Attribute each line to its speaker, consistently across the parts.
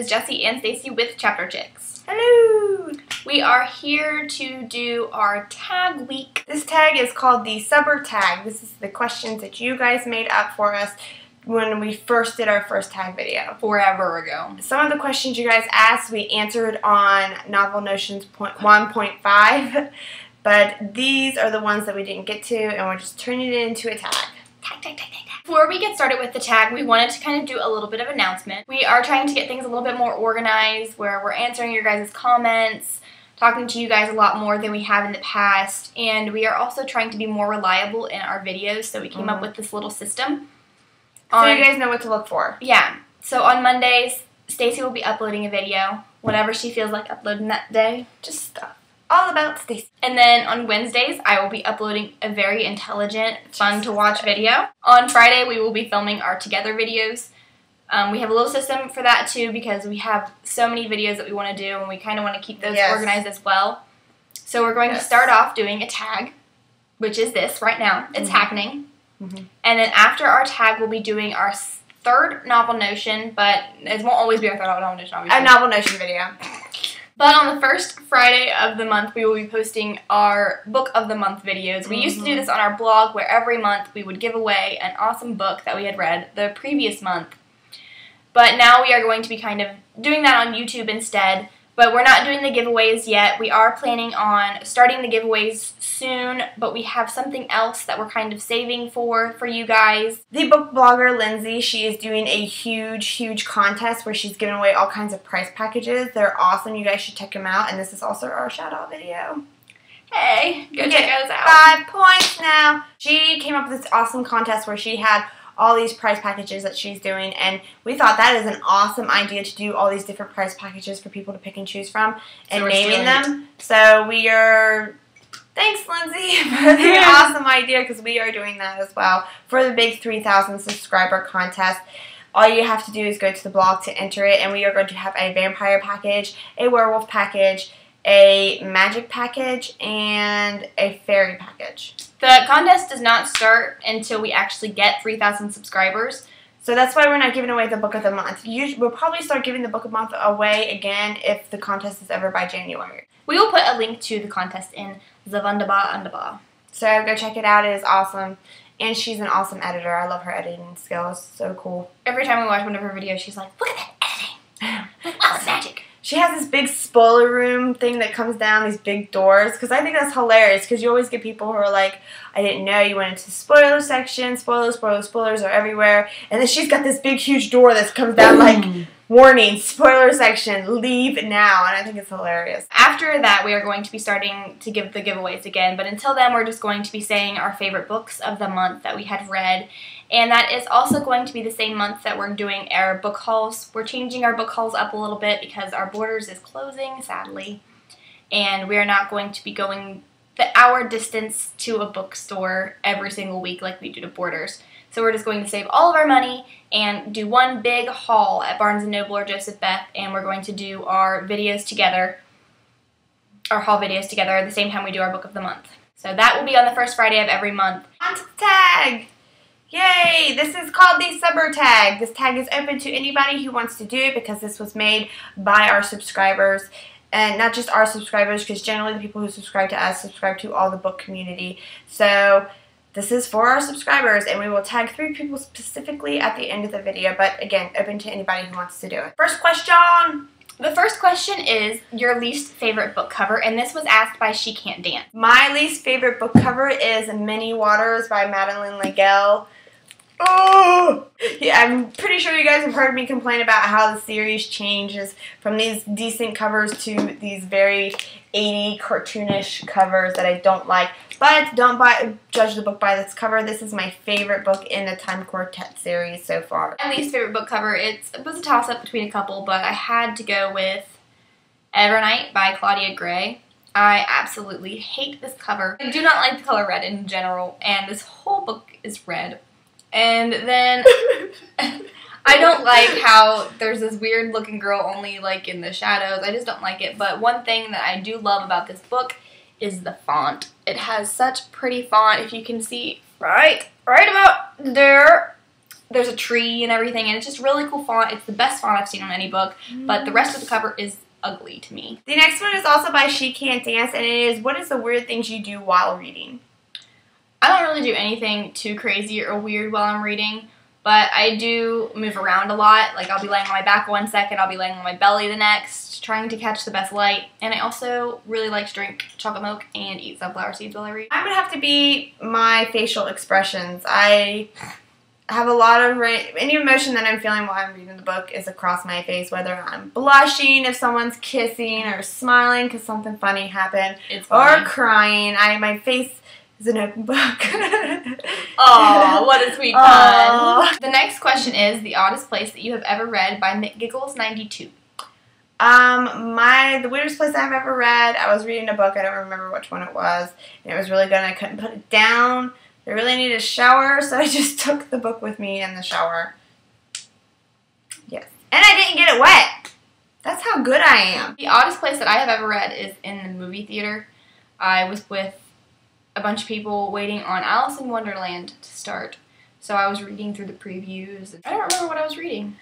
Speaker 1: is Jessie and Stacy with Chapter Chicks.
Speaker 2: Hello!
Speaker 1: We are here to do our tag week.
Speaker 2: This tag is called the Subber Tag. This is the questions that you guys made up for us when we first did our first tag video.
Speaker 1: Forever ago.
Speaker 2: Some of the questions you guys asked we answered on Novel Notions 1.5, but these are the ones that we didn't get to, and we're just turning it into a tag. Tag.
Speaker 1: Before we get started with the tag, we wanted to kind of do a little bit of announcement. We are trying to get things a little bit more organized, where we're answering your guys' comments, talking to you guys a lot more than we have in the past, and we are also trying to be more reliable in our videos, so we came up with this little system.
Speaker 2: So you guys know what to look for.
Speaker 1: Yeah. So on Mondays, Stacy will be uploading a video, whatever she feels like uploading that day.
Speaker 2: Just stuff. All about Stacy.
Speaker 1: And then on Wednesdays, I will be uploading a very intelligent, fun-to-watch video. On Friday, we will be filming our Together videos. We have a little system for that, too, because we have so many videos that we want to do, and we kind of want to keep those organized as well. So we're going to start off doing a tag, which is this right now. It's happening. And then after our tag, we'll be doing our third Novel Notion, but it won't always be our third Novel Notion, obviously.
Speaker 2: A Novel Notion video.
Speaker 1: But on the first Friday of the month, we will be posting our Book of the Month videos. We used to do this on our blog, where every month we would give away an awesome book that we had read the previous month. But now we are going to be kind of doing that on YouTube instead. But we're not doing the giveaways yet. We are planning on starting the giveaways soon, but we have something else that we're kind of saving for you guys.
Speaker 2: The book blogger, Lindsay, she is doing a huge contest where she's giving away all kinds of prize packages. They're awesome. You guys should check them out. And this is also our shout-out video.
Speaker 1: Hey, go check us out.
Speaker 2: 5 points now. She came up with this awesome contest where she had all these prize packages that she's doing, and we thought that is an awesome idea to do all these different prize packages for people to pick and choose from and naming them. So we are, thanks Lindsay for the awesome idea, because we are doing that as well for the big 3,000 subscriber contest. All you have to do is go to the blog to enter it, and we are going to have a vampire package, a werewolf package, a magic package, and a fairy package.
Speaker 1: The contest does not start until we actually get 3,000 subscribers.
Speaker 2: So that's why we're not giving away the Book of the Month. We'll probably start giving the Book of the Month away again if the contest is ever by January.
Speaker 1: We will put a link to the contest in the Wunderbar.
Speaker 2: So go check it out. It is awesome. And she's an awesome editor. I love her editing skills. So cool.
Speaker 1: Every time we watch one of her videos, she's like, look at that editing. That's magic.
Speaker 2: She has this big spoiler room thing that comes down, these big doors, because I think that's hilarious, because you always get people who are like, I didn't know you went into the spoiler section, spoilers are everywhere, and then she's got this big huge door that comes down like, warning, spoiler section, leave now, and I think it's hilarious.
Speaker 1: After that, we are going to be starting to give the giveaways again, but until then, we're just going to be saying our favorite books of the month that we had read, and that is also going to be the same month that we're doing our book hauls. We're changing our book hauls up a little bit because our Borders is closing, sadly, and we are not going to be going the hour distance to a bookstore every single week like we do to Borders. So we're just going to save all of our money and do one big haul at Barnes & Noble or Joseph Beth, and we're going to do our videos together, our haul videos together at the same time we do our Book of the Month. So that will be on the first Friday of every month.
Speaker 2: On to the tag! Yay! This is called the Subber Tag. This tag is open to anybody who wants to do it, because this was made by our subscribers. And not just our subscribers, because generally the people who subscribe to us subscribe to all the book community. So this is for our subscribers, and we will tag 3 people specifically at the end of the video, but again, open to anybody who wants to do it. First question!
Speaker 1: The first question is your least favorite book cover, and this was asked by Shecantdance.
Speaker 2: My least favorite book cover is Many Waters by Madeleine Legel. Oh! Yeah, I'm pretty sure you guys have heard me complain about how the series changes from these decent covers to these very 80s cartoonish covers that I don't like. But don't judge the book by this cover. This is my favorite book in the Time Quartet series so far.
Speaker 1: My least favorite book cover, it was a toss-up between a couple, but I had to go with Evernight by Claudia Gray. I absolutely hate this cover. I do not like the color red in general, and this whole book is red. And then I don't like how there's this weird looking girl only like in the shadows. I just don't like it. But one thing that I do love about this book is the font. It has such pretty font. If you can see right about there, there's a tree and everything, and it's just really cool font. It's the best font I've seen on any book, but the rest of the cover is ugly to me.
Speaker 2: The next one is also by Shecantdance, and it is, what is the weird things you do while reading?
Speaker 1: I don't really do anything too crazy or weird while I'm reading, but I do move around a lot. Like, I'll be laying on my back one second, I'll be laying on my belly the next, trying to catch the best light. And I also really like to drink chocolate milk and eat sunflower seeds while I read.
Speaker 2: I would have to be my facial expressions. I have a lot of, any emotion that I'm feeling while I'm reading the book is across my face, whether I'm blushing if someone's kissing, or smiling because something funny happened, or crying. My face is an open book.
Speaker 1: Aw, what a sweet pun. The next question is the oddest place that you have ever read by McGiggles92.
Speaker 2: The weirdest place I've ever read, I was reading a book, I don't remember which one it was, and it was really good and I couldn't put it down. I really needed a shower, so I just took the book with me in the shower. Yes. And I didn't get it wet. That's how good I am.
Speaker 1: The oddest place that I have ever read is in the movie theater. I was with a bunch of people waiting on Alice in Wonderland to start. So I was reading through the previews. I don't remember what I was reading.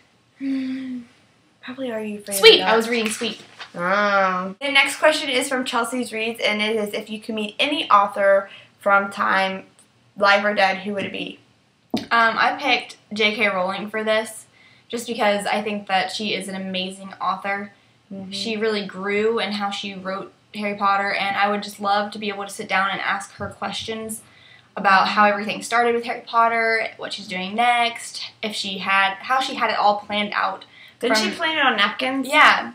Speaker 2: Probably Are You Afraid of
Speaker 1: Sweet!
Speaker 2: Dogs?
Speaker 1: I was reading Sweet.
Speaker 2: The next question is from Chelseareads, and it is, if you could meet any author from time, live or dead, who would it be?
Speaker 1: I picked J.K. Rowling for this just because I think that she is an amazing author. She really grew in how she wrote Harry Potter, and I would just love to be able to sit down and ask her questions about how everything started with Harry Potter, what she's doing next, how she had it all planned out.
Speaker 2: Did she plan it on napkins?
Speaker 1: Yeah,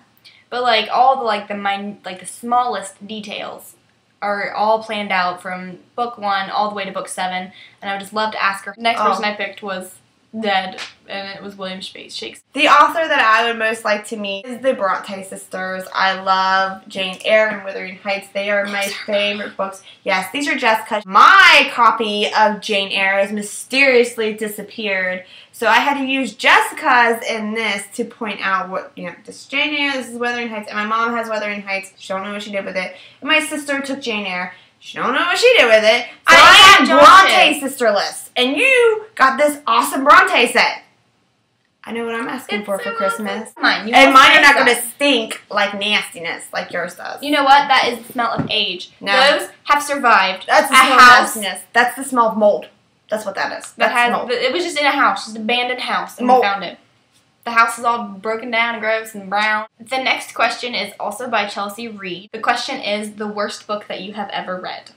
Speaker 1: but like all the the smallest details are all planned out from book 1 all the way to book 7, and I would just love to ask her. The next person I picked was dead, and it was William Shakespeare.
Speaker 2: The author that I would most like to meet is the Bronte sisters. I love Jane Eyre and Wuthering Heights. They are my favorite books. Yes, these are Jessica's. My copy of Jane Eyre has mysteriously disappeared, so I had to use Jessica's in this to point out what, this is Jane Eyre, this is Wuthering Heights, and my mom has Wuthering Heights. She don't know what she did with it. And my sister took Jane Eyre. She don't know what she did with it. So I had Bronte sister list. And you got this awesome Bronte set. I know what I'm asking for Christmas.
Speaker 1: Mine.
Speaker 2: And mine are not going to stink like nastiness like yours does.
Speaker 1: You know what? That is the smell of age.
Speaker 2: No.
Speaker 1: Those have survived.
Speaker 2: That's the smell of nastiness. That's the smell of mold. That's what that is. Mold.
Speaker 1: It was just in a house, just an abandoned house, and we found it. The house is all broken down and gross and brown. The next question is also by Chelsea Reed. The question is the worst book that you have ever read.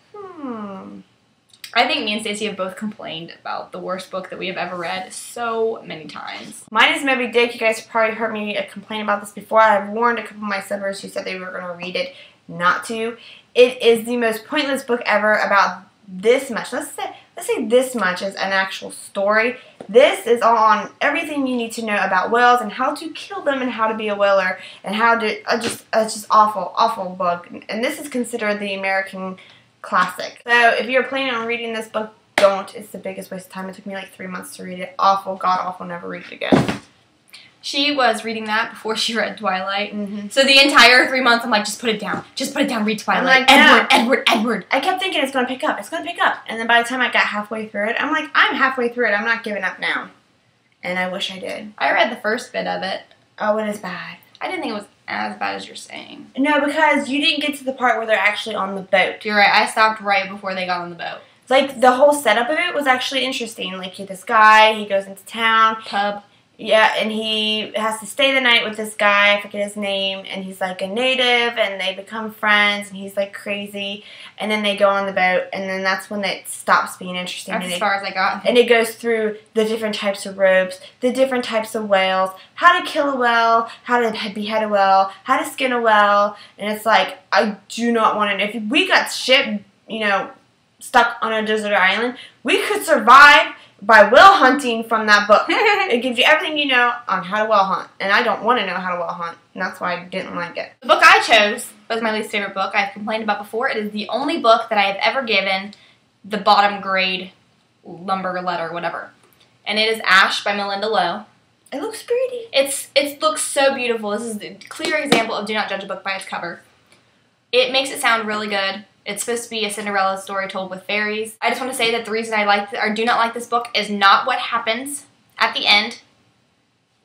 Speaker 1: I think me and Stacey have both complained about the worst book that we have ever read so many times.
Speaker 2: Mine is Moby Dick. You guys probably heard me complain about this before. I've warned a couple of my subbers who said they were going to read it not to. It is the most pointless book ever about this much. Let's say this much is an actual story. This is on everything you need to know about whales and how to kill them and how to be a whaler and how to it's just awful book. And this is considered the American classic. So if you're planning on reading this book, don't. It's the biggest waste of time. It took me like 3 months to read it. Awful, god awful. Never read it again.
Speaker 1: She was reading that before she read Twilight. So the entire 3 months, I'm like, just put it down. Just put it down, read Twilight.
Speaker 2: Like,
Speaker 1: Edward.
Speaker 2: I kept thinking it's going to pick up. It's going to pick up. And then by the time I got halfway through it, I'm like, I'm halfway through it. I'm not giving up now. And I wish I did.
Speaker 1: I read the first bit of it.
Speaker 2: Oh, it is bad.
Speaker 1: I didn't think it was as bad as you're saying.
Speaker 2: No, because you didn't get to the part where they're actually on the boat.
Speaker 1: You're right. I stopped right before they got on the boat.
Speaker 2: Like, the whole setup of it was actually interesting. Like, this guy, he goes into town.
Speaker 1: Pub.
Speaker 2: Yeah, and he has to stay the night with this guy, I forget his name, and he's like a native, and they become friends, and he's like crazy, and then they go on the boat, and then that's when it stops being interesting.
Speaker 1: That's as far as I got.
Speaker 2: And it goes through the different types of ropes, the different types of whales, how to kill a whale, how to behead a whale, how to skin a whale, and it's like, I do not want to, if we got shipped, stuck on a desert island, we could survive by whale hunting from that book. It gives you everything you know on how to whale hunt. And I don't want to know how to whale hunt. And that's why I didn't like it.
Speaker 1: The book I chose was my least favorite book. I've complained about before. It is the only book that I have ever given the bottom grade lumber letter, whatever. And it is Ash by Melinda Lowe.
Speaker 2: It looks pretty.
Speaker 1: It looks so beautiful. This is a clear example of do not judge a book by its cover. It makes it sound really good. It's supposed to be a Cinderella story told with fairies. I just want to say that the reason I do not like this book is not what happens at the end,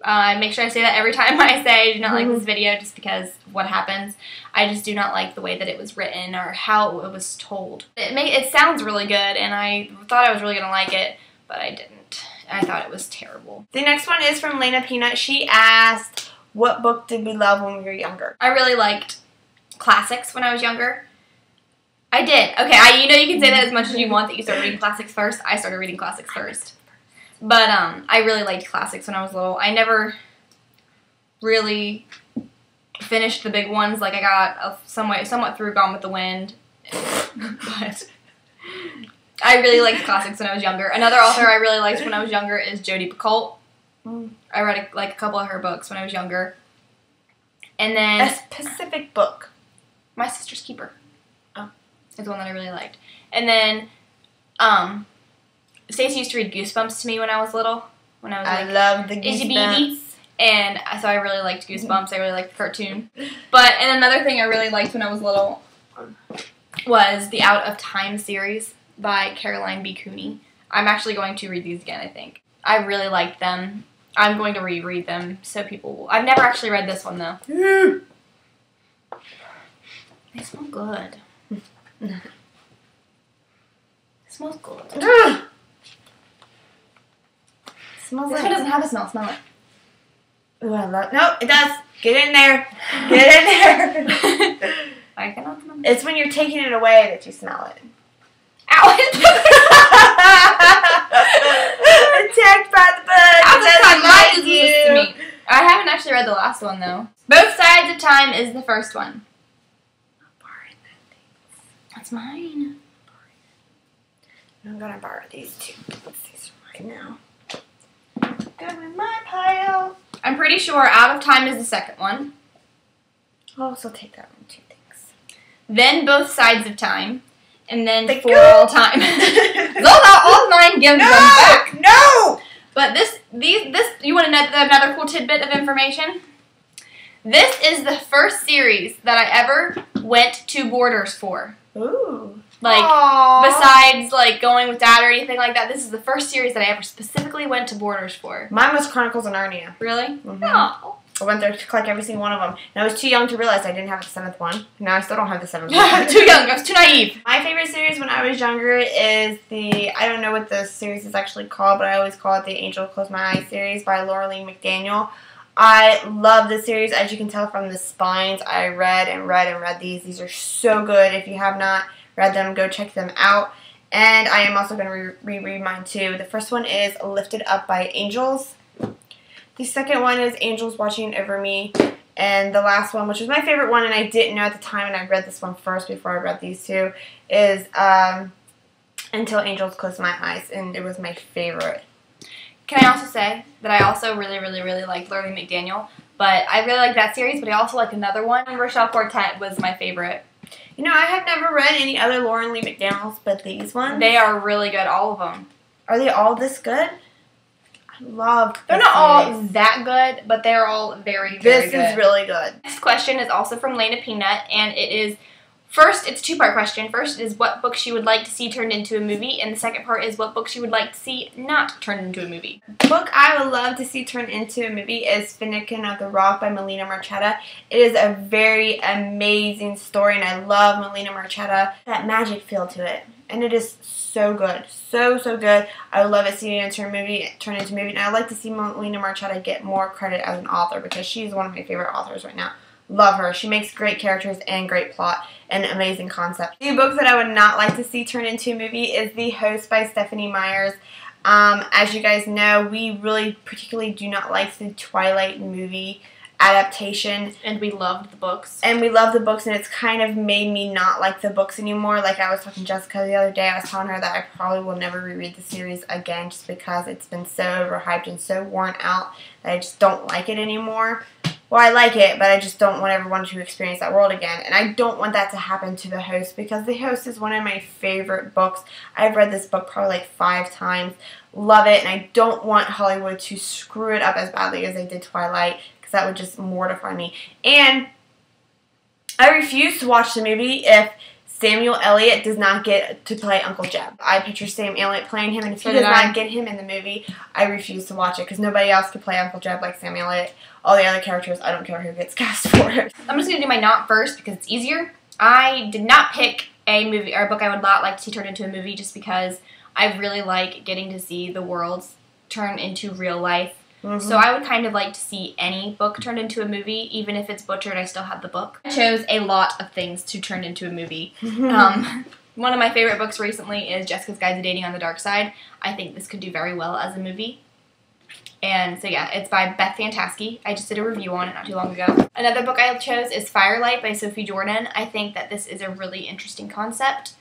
Speaker 1: I make sure I say that every time I say I do not like this video just because of what happens. I just do not like the way that it was written or how it was told. It sounds really good, and I thought I was really going to like it, but I didn't. I thought it was terrible.
Speaker 2: The next one is from lannapeanut. She asked, what book did we love when we were younger?
Speaker 1: I really liked classics when I was younger. I did. Okay, you know you can say that as much as you want that you started reading classics first. I started reading classics first. But I really liked classics when I was little. I never really finished the big ones. Like I got somewhat through Gone with the Wind. But I really liked classics when I was younger. Another author I really liked when I was younger is Jodi Picoult. I read a couple of her books when I was younger. And then
Speaker 2: a specific book.
Speaker 1: My Sister's Keeper.
Speaker 2: Oh.
Speaker 1: Is the one that I really liked. And then Stacey used to read Goosebumps to me when I was little. When I was
Speaker 2: I love the
Speaker 1: itty
Speaker 2: Goosebumps.
Speaker 1: bitty. And so I really liked Goosebumps. I really liked the cartoon. And another thing I really liked when I was little was the Out of Time series by Caroline B. Cooney. I'm actually going to read these again, I think. I really liked them. I'm going to reread them so people will. I've never actually read this one, though. They smell good. It smells good.
Speaker 2: It smells
Speaker 1: This
Speaker 2: like...
Speaker 1: one doesn't have a smell. Smell it.
Speaker 2: Ooh, I love... Nope, it does. Get in there. Get in there.
Speaker 1: I cannot smell it.
Speaker 2: It's when you're taking it away that you smell it.
Speaker 1: Ow!
Speaker 2: Attacked by the bug.
Speaker 1: Out of
Speaker 2: It
Speaker 1: Time
Speaker 2: doesn't like
Speaker 1: is
Speaker 2: you.
Speaker 1: this to me. I haven't actually read the last one, though. Both Sides of Time is the first one. That's mine.
Speaker 2: I'm gonna borrow these two. These right now. Go in my pile.
Speaker 1: I'm pretty sure Out of Time is the second one.
Speaker 2: I'll also take that one too, thanks.
Speaker 1: Then Both Sides of Time. And then
Speaker 2: Thank
Speaker 1: For
Speaker 2: you.
Speaker 1: All Time. all mine, give them back.
Speaker 2: No!
Speaker 1: But this, you want another cool tidbit of information? This is the first series that I ever went to Borders for.
Speaker 2: Ooh.
Speaker 1: Like,
Speaker 2: Aww.
Speaker 1: besides, like, going with Dad or anything like that, this is the first series that I ever specifically went to Borders for.
Speaker 2: Mine was Chronicles of Narnia.
Speaker 1: Really?
Speaker 2: Mm-hmm.
Speaker 1: No.
Speaker 2: I went there to collect every single one of them. And I was too young to realize I didn't have the seventh one. Now I still don't have the seventh one.
Speaker 1: Too young. I was too naive.
Speaker 2: My favorite series when I was younger is I don't know what the series is actually called, but I always call it the Angel Close My Eyes series by Lauralee McDaniel. I love this series. As you can tell from the spines, I read these. These are so good. If you have not read them, go check them out. And I am also going to reread mine too. The first one is Lifted Up by Angels. The second one is Angels Watching Over Me. And the last one, which was my favorite one, and I didn't know at the time, and I read this one first before I read these two, is Until Angels Close My Eyes, and it was my favorite.
Speaker 1: Can I also say that I also really like Lauralee McDaniel, but I really like that series, but I also like another one. Rochelle Quartet was my favorite.
Speaker 2: You know, I have never read any other Lauralee McDaniels but these ones.
Speaker 1: They are really good, all of them.
Speaker 2: Are they all this good? I love
Speaker 1: They're not all that good, but they're all very good.
Speaker 2: This is really good.
Speaker 1: Next question is also from lannapeanut, and it is, first, it's a two-part question. First is what books she would like to see turned into a movie, and the second part is what books she would like to see not turned into a movie.
Speaker 2: The book I would love to see turned into a movie is Finnegan of the Rock by Melina Marchetta. It is a very amazing story, and I love Melina Marchetta. That magic feel to it, and it is so good. So good. I would love it seeing it turn into a movie, and I'd like to see Melina Marchetta get more credit as an author because she's one of my favorite authors right now. Love her. She makes great characters and great plot and amazing concept. The books that I would not like to see turned into a movie is The Host by Stephanie Myers. As you guys know, we really particularly do not like the Twilight movie adaptation.
Speaker 1: And we loved the books.
Speaker 2: And we love the books, and it's kind of made me not like the books anymore. Like I was talking to Jessica the other day, I was telling her that I probably will never reread the series again just because it's been so overhyped and so worn out that I just don't like it anymore. Well, I like it, but I just don't want everyone to experience that world again. And I don't want that to happen to The Host because The Host is one of my favorite books. I've read this book probably like 5 times. Love it, and I don't want Hollywood to screw it up as badly as they did Twilight because that would just mortify me. And I refuse to watch the movie if Samuel Elliott does not get to play Uncle Jeb. I picture Sam Elliott playing him, and if he does not get him in the movie, I refuse to watch it because nobody else could play Uncle Jeb like Sam Elliott. All the other characters, I don't care who gets cast for it.
Speaker 1: I'm just going to do my not first because it's easier. I did not pick a movie or a book I would not like to see turned into a movie just because I really like getting to see the worlds turn into real life. So I would kind of like to see any book turned into a movie, even if it's butchered, I still have the book. I chose a lot of things to turn into a movie. One of my favorite books recently is Jessica's Guide to Dating on the Dark Side. I think this could do very well as a movie. And so yeah, it's by Beth Fantasky. I just did a review on it not too long ago. Another book I chose is Firelight by Sophie Jordan. I think that this is a really interesting concept.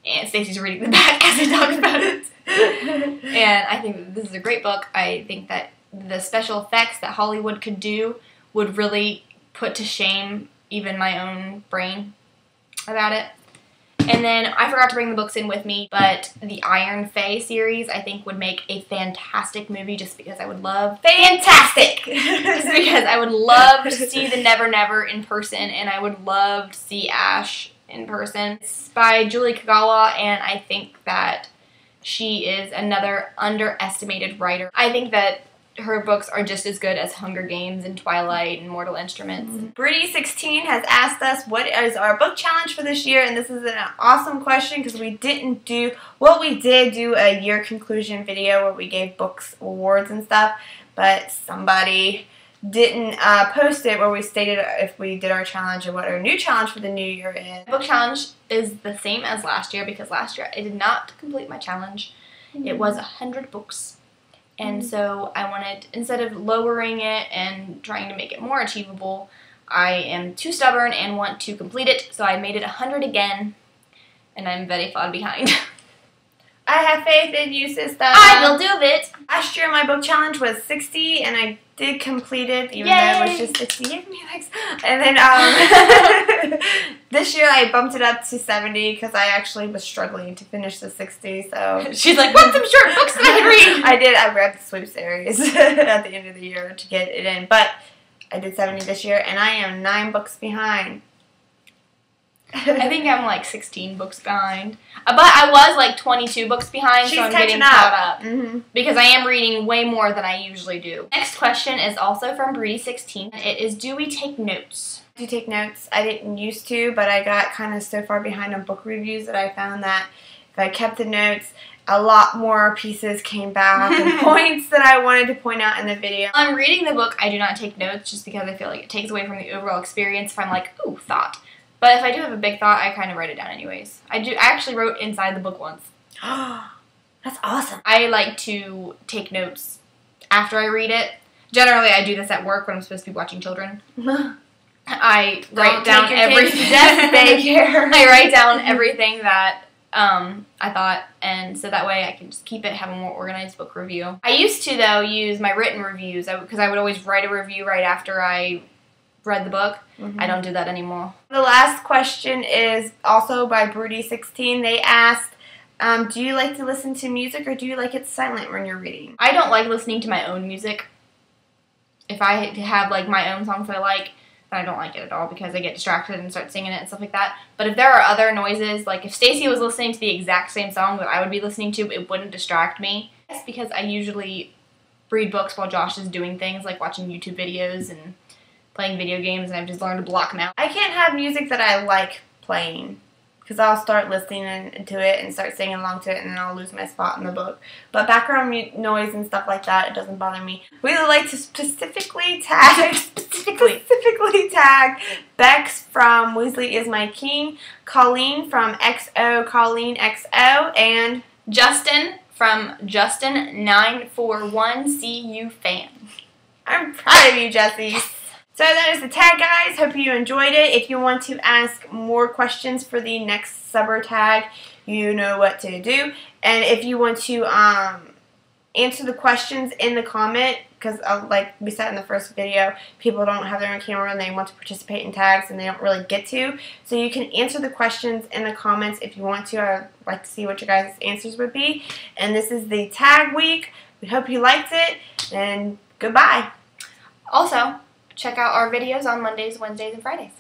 Speaker 1: And Stacey's reading the back as I talk about it. And I think that this is a great book. I think that the special effects that Hollywood could do would really put to shame even my own brain about it. And then I forgot to bring the books in with me, but the Iron Fae series I think would make a fantastic movie just because I would love
Speaker 2: Fantastic!
Speaker 1: just because I would love to see the Never Never in person, and I would love to see Ash in person. It's by Julie Kagawa, and I think that she is another underestimated writer. I think that her books are just as good as Hunger Games and Twilight and Mortal Instruments.
Speaker 2: Broody16 has asked us what is our book challenge for this year, and this is an awesome question because we didn't do, well, we did do a year conclusion video where we gave books awards and stuff, but somebody didn't post it where we stated if we did our challenge and what our new challenge for the new year is.
Speaker 1: Book challenge is the same as last year because last year I did not complete my challenge. It was 100 books. And so I wanted, instead of lowering it and trying to make it more achievable, I am too stubborn and want to complete it. So I made it 100 again, and I'm very far behind.
Speaker 2: I have faith in you, sister.
Speaker 1: I will do it.
Speaker 2: Last year my book challenge was 60, and I did complete it, even though it was just 60. Give me legs. And then this year I bumped it up to 70 because I actually was struggling to finish the 60. So
Speaker 1: she's like, "What's some short books that I can read?"
Speaker 2: I did. I read the Swoop series at the end of the year to get it in, but I did 70 this year, and I am 9 books behind.
Speaker 1: I think I'm like 16 books behind. But I was like 22 books behind, so I'm getting caught up. Because I am reading way more than I usually do. Next question is also from Broody16. It is, do we take notes?
Speaker 2: I do take notes. I didn't used to, but I got kind of so far behind on book reviews that I found that if I kept the notes, a lot more pieces came back and points that I wanted to point out in the video.
Speaker 1: I'm reading the book. I do not take notes just because I feel like it takes away from the overall experience if I'm like, ooh, thought. But if I do have a big thought, I kind of write it down anyways. I actually wrote inside the book once.
Speaker 2: That's awesome.
Speaker 1: I like to take notes after I read it. Generally, I do this at work when I'm supposed to be watching children. I write down everything. I write down everything that I thought, and so that way I can just keep it, have a more organized book review. I used to, though, use my written reviews because I would always write a review right after I read the book. I don't do that anymore.
Speaker 2: The last question is also by Broody16. They asked, do you like to listen to music or do you like it silent when you're reading?
Speaker 1: I don't like listening to my own music. If I have like my own songs that I like, then I don't like it at all because I get distracted and start singing it and stuff like that. But if there are other noises, like if Stacey was listening to the exact same song that I would be listening to, it wouldn't distract me. It's because I usually read books while Josh is doing things like watching YouTube videos and playing video games, and I've just learned to block them out.
Speaker 2: I can't have music that I like playing because I'll start listening to it and start singing along to it, and then I'll lose my spot in the book. But background noise and stuff like that, it doesn't bother me. We would like to specifically tag Bex from Weasley is My King, Colleen from XO Colleen XO, and
Speaker 1: Justin from Justin941 CU fan.
Speaker 2: I'm proud of you, Jessie. Yes. So that is the tag, guys. Hope you enjoyed it. If you want to ask more questions for the next summer tag, you know what to do. And if you want to answer the questions in the comment, because like we said in the first video, people don't have their own camera and they want to participate in tags and they don't really get to. So you can answer the questions in the comments if you want to. I'd like to see what your guys' answers would be. And this is the tag week. We hope you liked it, and goodbye.
Speaker 1: Also, check out our videos on Mondays, Wednesdays, and Fridays.